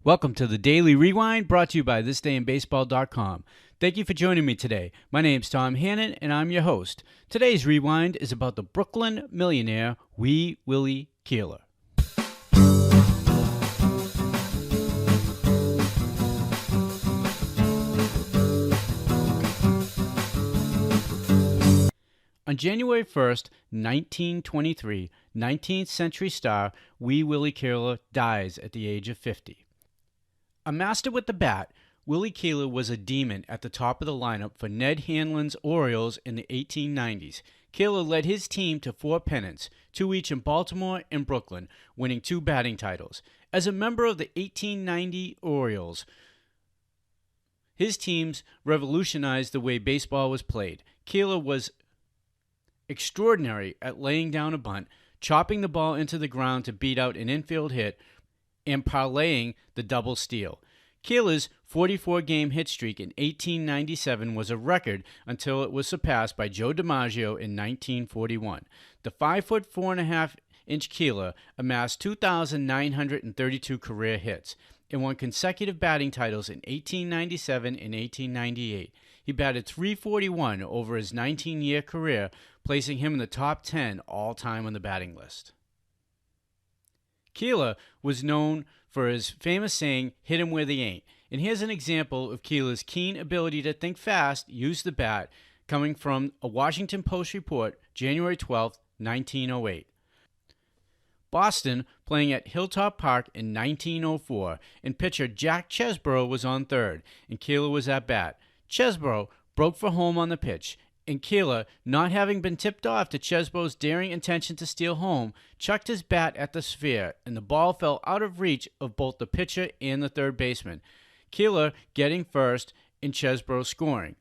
Welcome to the Daily Rewind, brought to you by thisdayinbaseball.com. Thank you for joining me today. My name's Tom Hannon, and I'm your host. Today's Rewind is about the Brooklyn millionaire Wee Willie Keeler. On January 1st, 1923, 19th century star Wee Willie Keeler dies at the age of 50. A master with the bat, Willie Keeler was a demon at the top of the lineup for Ned Hanlon's Orioles in the 1890s. Keeler led his team to 4 pennants, 2 each in Baltimore and Brooklyn, winning 2 batting titles. As a member of the 1890 Orioles, his teams revolutionized the way baseball was played. Keeler was extraordinary at laying down a bunt, chopping the ball into the ground to beat out an infield hit, and parlaying the double steal. Keeler's 44-game hit streak in 1897 was a record until it was surpassed by Joe DiMaggio in 1941. The 5'4" 4.5" Keeler amassed 2,932 career hits and won consecutive batting titles in 1897 and 1898. He batted .341 over his 19-year career, placing him in the top 10 all-time on the batting list. Keeler was known for his famous saying, "Hit 'em where they ain't." And here's an example of Keeler's keen ability to think fast, use the bat, coming from a Washington Post report, January 12, 1908. Boston playing at Hilltop Park in 1904, and pitcher Jack Chesbro was on third, and Keeler was at bat. Chesbro broke for home on the pitch, and Keeler, not having been tipped off to Chesbro's daring intention to steal home, chucked his bat at the sphere, and the ball fell out of reach of both the pitcher and the third baseman. Keeler getting first and Chesbro scoring.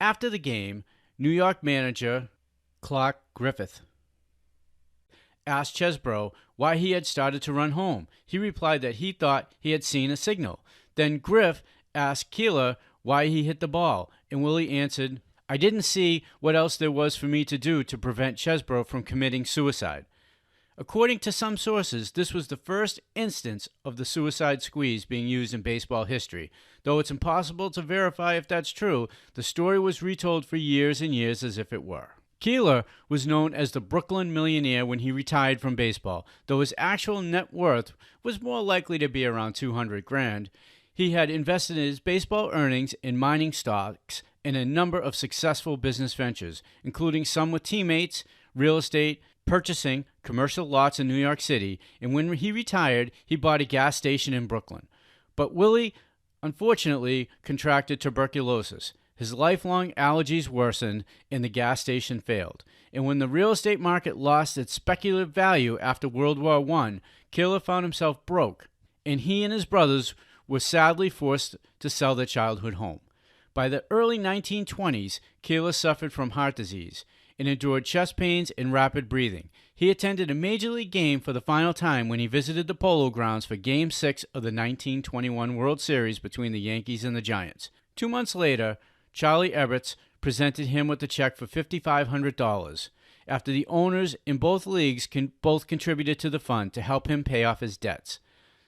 After the game, New York manager Clark Griffith asked Chesbro why he had started to run home. He replied that he thought he had seen a signal. Then Griff asked Keeler why he hit the ball, and Willie answered, "I didn't see what else there was for me to do to prevent Chesbro from committing suicide." According to some sources, this was the first instance of the suicide squeeze being used in baseball history. Though it's impossible to verify if that's true, the story was retold for years and years as if it were. Keeler was known as the Brooklyn millionaire when he retired from baseball, though his actual net worth was more likely to be around $200,000. He had invested his baseball earnings in mining stocks and a number of successful business ventures, including some with teammates, real estate, purchasing commercial lots in New York City, and when he retired, he bought a gas station in Brooklyn. But Willie, unfortunately, contracted tuberculosis. His lifelong allergies worsened, and the gas station failed. And when the real estate market lost its speculative value after World War I, Keeler found himself broke, and he and his brothers were sadly forced to sell their childhood home. By the early 1920s, Keeler suffered from heart disease and endured chest pains and rapid breathing. He attended a Major League game for the final time when he visited the Polo Grounds for Game 6 of the 1921 World Series between the Yankees and the Giants. 2 months later, Charlie Ebbets presented him with a check for $5,500 after the owners in both leagues both contributed to the fund to help him pay off his debts.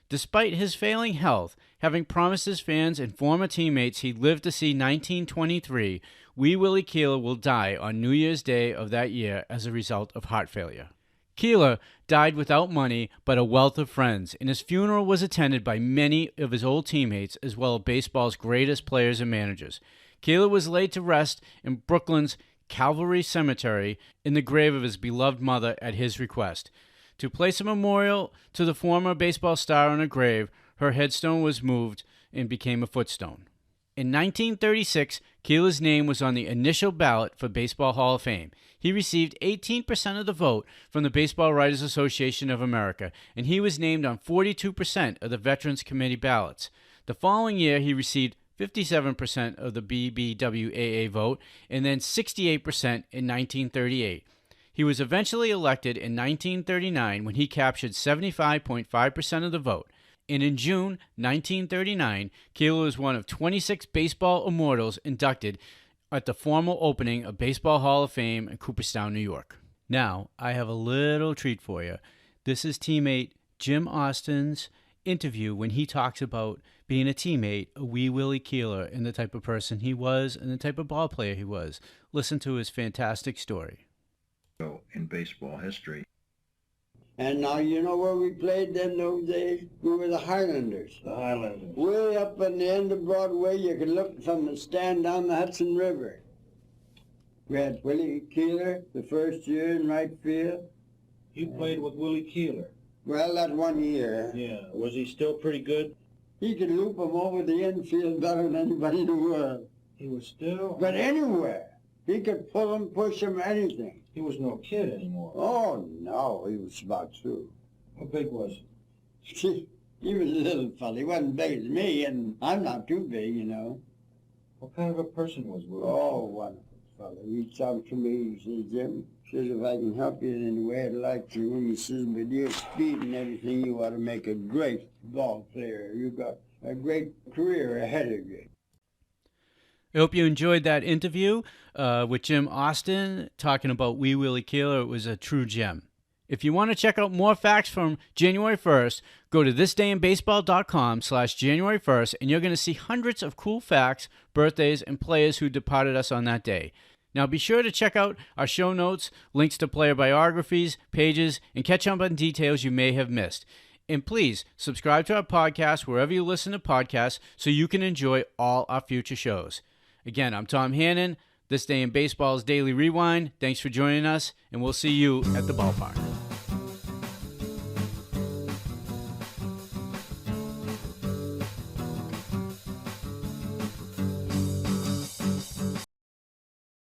Despite his failing health, having promised his fans and former teammates he'd live to see 1923, Wee Willie Keeler will die on New Year's Day of that year as a result of heart failure. Keeler died without money but a wealth of friends, and his funeral was attended by many of his old teammates as well as baseball's greatest players and managers. Keeler was laid to rest in Brooklyn's Calvary Cemetery in the grave of his beloved mother at his request. To place a memorial to the former baseball star on her grave, her headstone was moved and became a footstone. In 1936, Keeler's name was on the initial ballot for Baseball Hall of Fame. He received 18% of the vote from the Baseball Writers Association of America, and he was named on 42% of the Veterans Committee ballots. The following year, he received 57% of the BBWAA vote, and then 68% in 1938. He was eventually elected in 1939 when he captured 75.5% of the vote. And in June 1939, Keeler was one of 26 baseball immortals inducted at the formal opening of Baseball Hall of Fame in Cooperstown, New York. Now, I have a little treat for you. This is teammate Jim Austin's interview when he talks about being a teammate, a Wee Willie Keeler, and the type of person he was and the type of ball player he was. Listen to his fantastic story. In baseball history. And now you know where we played in those days? We were the Highlanders. The Highlanders. Way up on the end of Broadway, you could look from the stand down the Hudson River. We had Willie Keeler the first year in right field. You played with Willie Keeler. Well, that 1 year. Yeah. Was he still pretty good? He could loop them over the infield better than anybody in the world. He was still? But anywhere. He could pull them, push them, anything. He was no kid anymore. Oh, no, he was about two. How big was he? He was a little fella. He wasn't big as me, and I'm not too big, you know. What kind of a person was Willie? Oh, wonderful fella. He talked to me, he says, Jim, says, if I can help you in any way, I'd like to. And he says, with your speed and everything, you ought to make a great ball player. You've got a great career ahead of you. I hope you enjoyed that interview with Jim Austin talking about Wee Willie Keeler. It was a true gem. If you want to check out more facts from January 1st, go to thisdayinbaseball.com/January 1st, and you're going to see hundreds of cool facts, birthdays, and players who departed us on that day. Now be sure to check out our show notes, links to player biographies, pages, and catch up on details you may have missed. And please subscribe to our podcast wherever you listen to podcasts so you can enjoy all our future shows. Again, I'm Tom Hannon. This Day in Baseball's Daily Rewind. Thanks for joining us, and we'll see you at the ballpark.